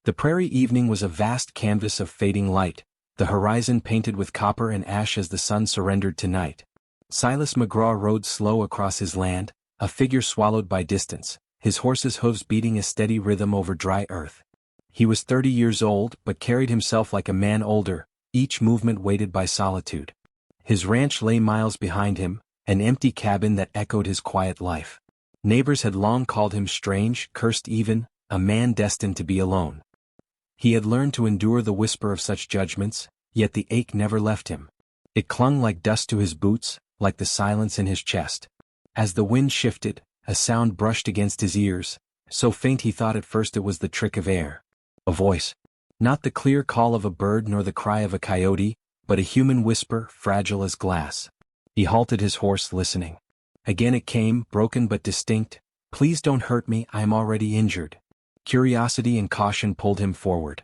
The prairie evening was a vast canvas of fading light, the horizon painted with copper and ash as the sun surrendered to night. Silas McGraw rode slow across his land, a figure swallowed by distance, his horse's hooves beating a steady rhythm over dry earth. He was 30 years old but carried himself like a man older, each movement weighted by solitude. His ranch lay miles behind him, an empty cabin that echoed his quiet life. Neighbors had long called him strange, cursed even, a man destined to be alone. He had learned to endure the whisper of such judgments, yet the ache never left him. It clung like dust to his boots, like the silence in his chest. As the wind shifted, a sound brushed against his ears, so faint he thought at first it was the trick of air. A voice. Not the clear call of a bird nor the cry of a coyote, but a human whisper, fragile as glass. He halted his horse, listening. Again it came, broken but distinct. Please don't hurt me, I am already injured. Curiosity and caution pulled him forward.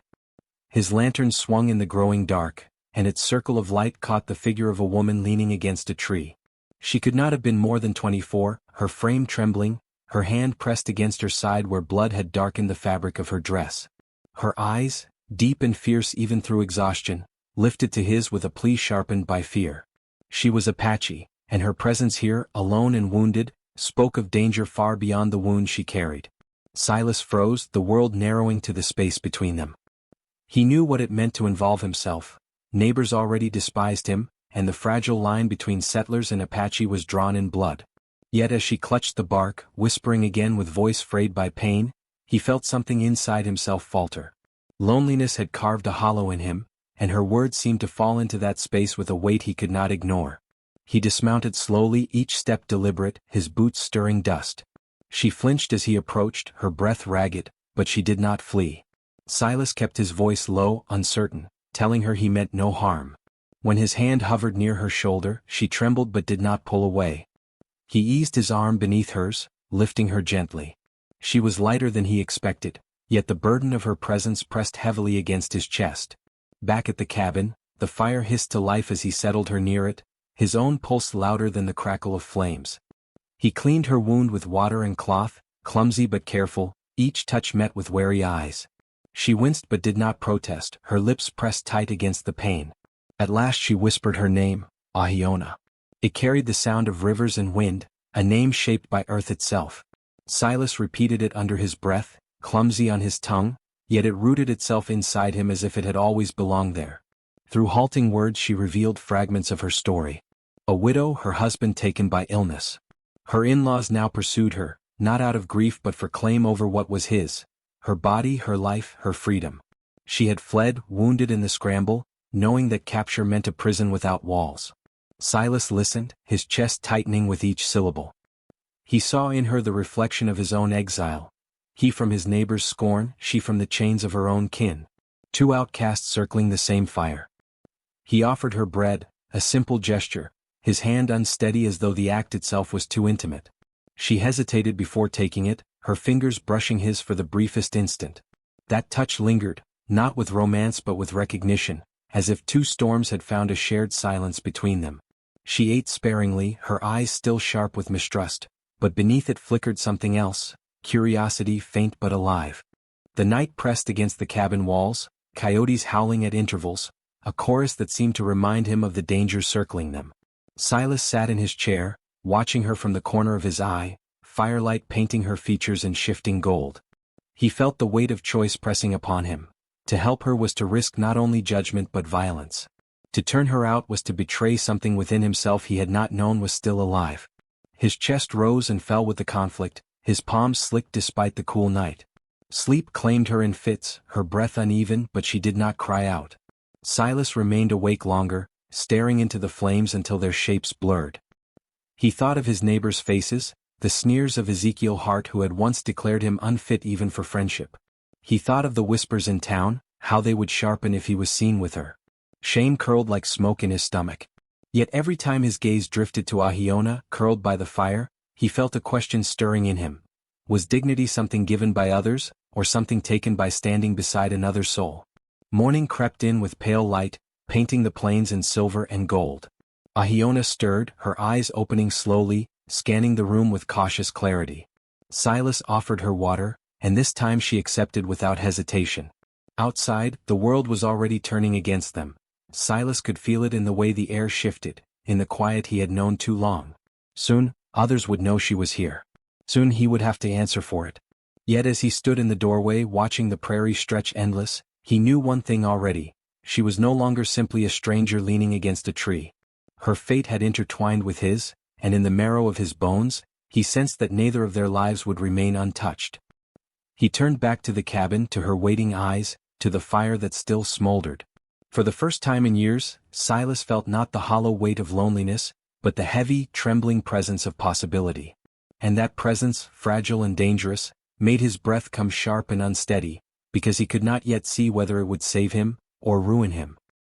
His lantern swung in the growing dark, and its circle of light caught the figure of a woman leaning against a tree. She could not have been more than 24, her frame trembling, her hand pressed against her side where blood had darkened the fabric of her dress. Her eyes, deep and fierce even through exhaustion, lifted to his with a plea sharpened by fear. She was Apache, and her presence here, alone and wounded, spoke of danger far beyond the wound she carried. Silas froze, the world narrowing to the space between them. He knew what it meant to involve himself. Neighbors already despised him, and the fragile line between settlers and Apache was drawn in blood. Yet as she clutched the bark, whispering again with voice frayed by pain, he felt something inside himself falter. Loneliness had carved a hollow in him, and her words seemed to fall into that space with a weight he could not ignore. He dismounted slowly, each step deliberate, his boots stirring dust. She flinched as he approached, her breath ragged, but she did not flee. Silas kept his voice low, uncertain, telling her he meant no harm. When his hand hovered near her shoulder, she trembled but did not pull away. He eased his arm beneath hers, lifting her gently. She was lighter than he expected, yet the burden of her presence pressed heavily against his chest. Back at the cabin, the fire hissed to life as he settled her near it, his own pulse louder than the crackle of flames. He cleaned her wound with water and cloth, clumsy but careful, each touch met with wary eyes. She winced but did not protest, her lips pressed tight against the pain. At last she whispered her name, Ahiona. It carried the sound of rivers and wind, a name shaped by earth itself. Silas repeated it under his breath, clumsy on his tongue, yet it rooted itself inside him as if it had always belonged there. Through halting words she revealed fragments of her story. A widow, her husband taken by illness. Her in-laws now pursued her, not out of grief but for claim over what was his. Her body, her life, her freedom. She had fled, wounded in the scramble, knowing that capture meant a prison without walls. Silas listened, his chest tightening with each syllable. He saw in her the reflection of his own exile. He from his neighbor's scorn, she from the chains of her own kin. Two outcasts circling the same fire. He offered her bread, a simple gesture, his hand unsteady as though the act itself was too intimate. She hesitated before taking it, her fingers brushing his for the briefest instant. That touch lingered, not with romance but with recognition, as if two storms had found a shared silence between them. She ate sparingly, her eyes still sharp with mistrust, but beneath it flickered something else, curiosity faint but alive. The night pressed against the cabin walls, coyotes howling at intervals, a chorus that seemed to remind him of the dangers circling them. Silas sat in his chair, watching her from the corner of his eye, firelight painting her features in shifting gold. He felt the weight of choice pressing upon him. To help her was to risk not only judgment but violence. To turn her out was to betray something within himself he had not known was still alive. His chest rose and fell with the conflict, his palms slicked despite the cool night. Sleep claimed her in fits, her breath uneven, but she did not cry out. Silas remained awake longer, staring into the flames until their shapes blurred. He thought of his neighbors' faces, the sneers of Ezekiel Hart who had once declared him unfit even for friendship. He thought of the whispers in town, how they would sharpen if he was seen with her. Shame curled like smoke in his stomach. Yet every time his gaze drifted to Ahiona, curled by the fire, he felt a question stirring in him. Was dignity something given by others, or something taken by standing beside another soul? Morning crept in with pale light, painting the plains in silver and gold. Ahiona stirred, her eyes opening slowly, scanning the room with cautious clarity. Silas offered her water, and this time she accepted without hesitation. Outside, the world was already turning against them. Silas could feel it in the way the air shifted, in the quiet he had known too long. Soon, others would know she was here. Soon he would have to answer for it. Yet as he stood in the doorway watching the prairie stretch endless, he knew one thing already. She was no longer simply a stranger leaning against a tree. Her fate had intertwined with his, and in the marrow of his bones, he sensed that neither of their lives would remain untouched. He turned back to the cabin, to her waiting eyes, to the fire that still smoldered. For the first time in years, Silas felt not the hollow weight of loneliness, but the heavy, trembling presence of possibility. And that presence, fragile and dangerous, made his breath come sharp and unsteady, because he could not yet see whether it would save him, or ruin him.